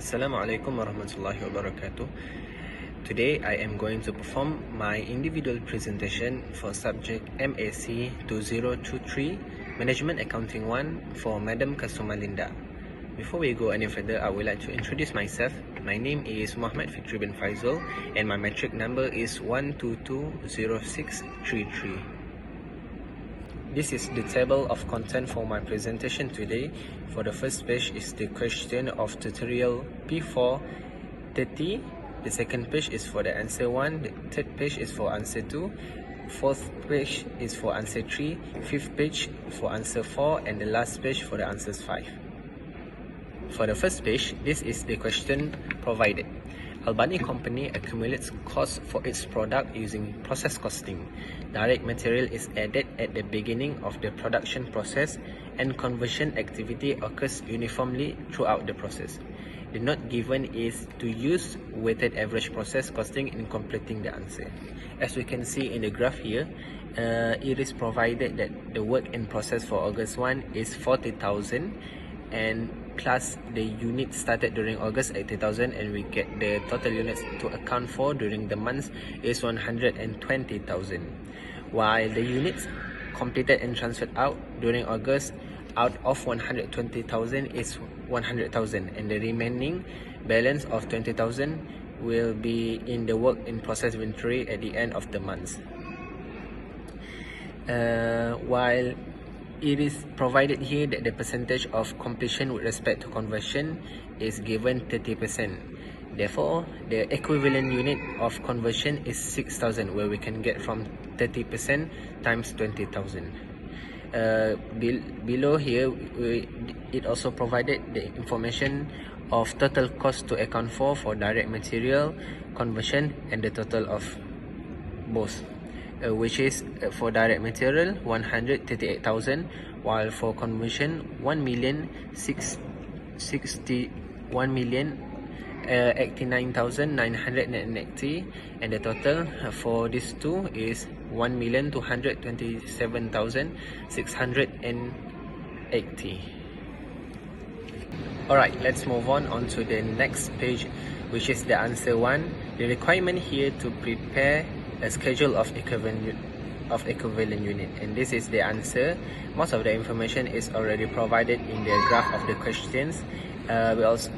Assalamualaikum warahmatullahi wabarakatuh. Today I am going to perform my individual presentation for subject MAC2023 Management Accounting 1 for Madam Kasuma Linda. Before we go any further, I would like to introduce myself. My name is Mohamed Fitri bin Faizul and my matric number is 1220633. This is the table of content for my presentation today. For the first page is the question of tutorial P430. The second page is for the answer 1. The third page is for answer 2. Fourth page is for answer 3. Fifth page for answer 4. And the last page for the answers 5. For the first page, this is the question provided. Albani Company accumulates costs for its product using process costing. Direct material is added at the beginning of the production process and conversion activity occurs uniformly throughout the process. The note given is to use weighted average process costing in completing the answer. As we can see in the graph here, it is provided that the work in process for August 1 is 40,000 and plus the units started during August 80,000, and we get the total units to account for during the months is 120,000, while the units completed and transferred out during August out of 120,000 is 100,000, and the remaining balance of 20,000 will be in the work in process inventory at the end of the month. While it is provided here that the percentage of completion with respect to conversion is given 30%. Therefore, the equivalent unit of conversion is 6,000, where we can get from 30% times 20,000. Below here, it also provided the information of total cost to account for direct material, conversion, and the total of both. Which is for direct material 138,000, while for conversion 1,89,980, and the total for these two is 1,227,680. Alright, let's move on to the next page, which is the answer 1. The requirement here to prepare a schedule of equivalent unit, and this is the answer. Most of the information is already provided in the graph of the questions.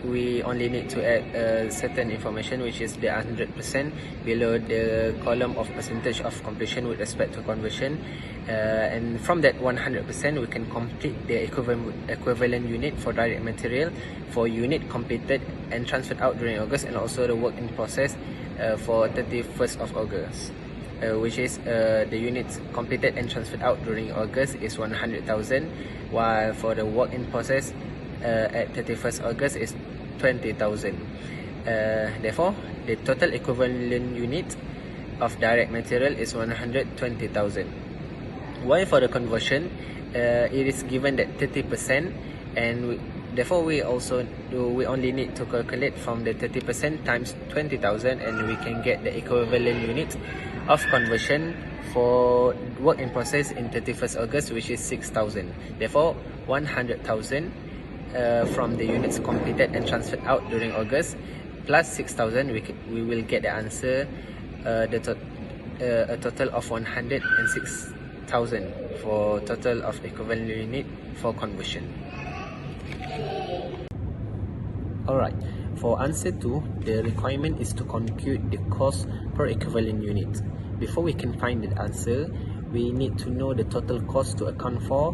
We only need to add certain information, which is the 100% below the column of percentage of completion with respect to conversion, and from that 100% we can complete the equivalent unit for direct material for unit completed and transferred out during August, and also the work in process for 31st of August, which is the units completed and transferred out during August is 100,000, while for the work in process at 31st August is 20,000. Therefore, the total equivalent unit of direct material is 120,000. While for the conversion, it is given that 30%, and therefore we only need to calculate from the 30% times 20,000, and we can get the equivalent unit of conversion for work in process in 31st August, which is 6,000. Therefore, 100,000 from the units completed and transferred out during August plus 6,000, we will get the answer, a total of 106,000 for total of equivalent unit for conversion. Alright, for answer 2, the requirement is to compute the cost per equivalent unit. Before we can find the answer, we need to know the total cost to account for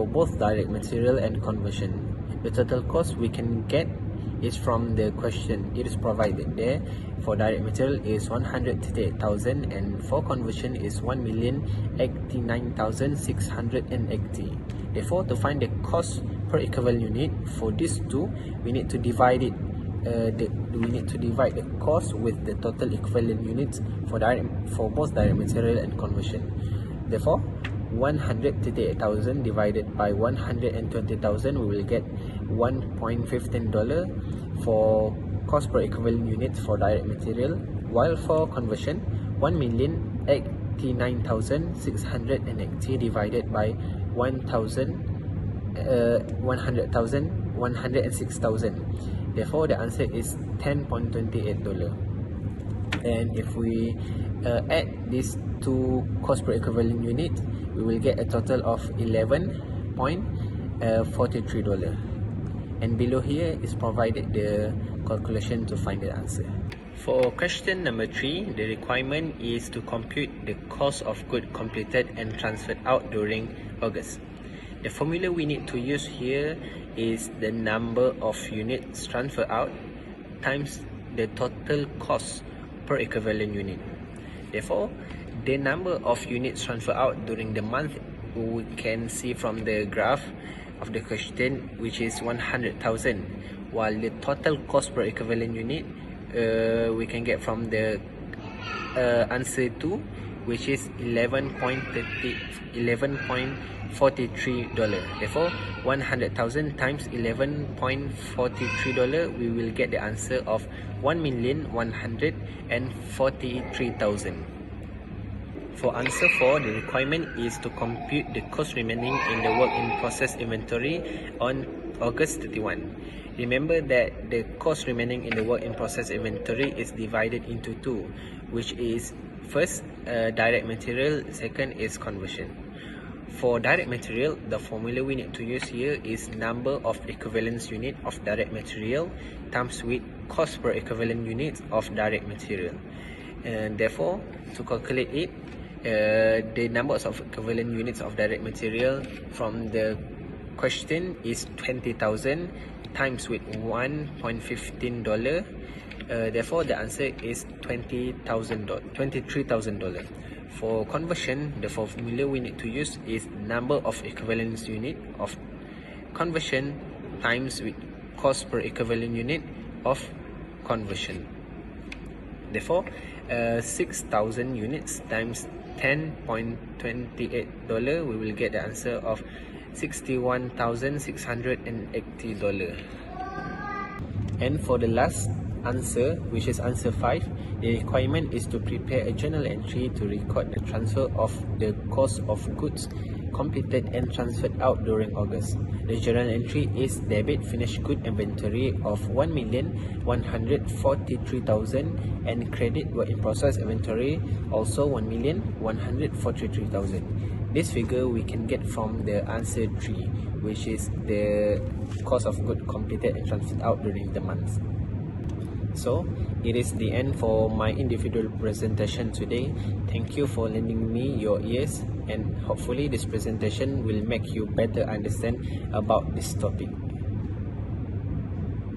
both direct material and conversion. The total cost we can get is from the question. It is provided there. For direct material is 138,000, and for conversion is 1,89,680. Therefore, to find the cost per equivalent unit for these two, we need to divide it. We need to divide the cost with the total equivalent units for both direct material and conversion. Therefore, 138,000 divided by 120,000, we will get $1.15 for cost per equivalent unit for direct material, while for conversion 1,89,680 divided by 100,000 106,000 Therefore, the answer is $10.28. And if we add these two cost per equivalent unit, we will get a total of $11.43. And below here is provided the calculation to find the answer. For question number 3, the requirement is to compute the cost of goods completed and transferred out during August. The formula we need to use here is the number of units transferred out times the total cost per equivalent unit. Therefore, the number of units transferred out during the month we can see from the graph of the question, which is 100,000, while the total cost per equivalent unit we can get from the answer 2, which is $11.43. Therefore, 100,000 times $11.43, we will get the answer of 1,143,000. For answer 4, the requirement is to compute the cost remaining in the work in process inventory on August 31. Remember that the cost remaining in the work in process inventory is divided into two, which is first direct material, second is conversion. For direct material, the formula we need to use here is number of equivalence unit of direct material times with cost per equivalent unit of direct material. And therefore, to calculate it, the numbers of equivalent units of direct material from the question is 20,000 times with $1.15. Therefore, the answer is $23,000. For conversion, the formula we need to use is number of equivalence unit of conversion times with cost per equivalent unit of conversion. Therefore, 6,000 units times $10.28, we will get the answer of $61,680. And for the last answer, which is answer 5, the requirement is to prepare a journal entry to record the transfer of the cost of goods completed and transferred out during August. The journal entry is debit finished good inventory of 1,143,000 and credit work in process inventory also 1,143,000. This figure we can get from the answer 3, which is the cost of goods completed and transferred out during the month. So, it is the end for my individual presentation today. Thank you for lending me your ears, and hopefully this presentation will make you better understand about this topic.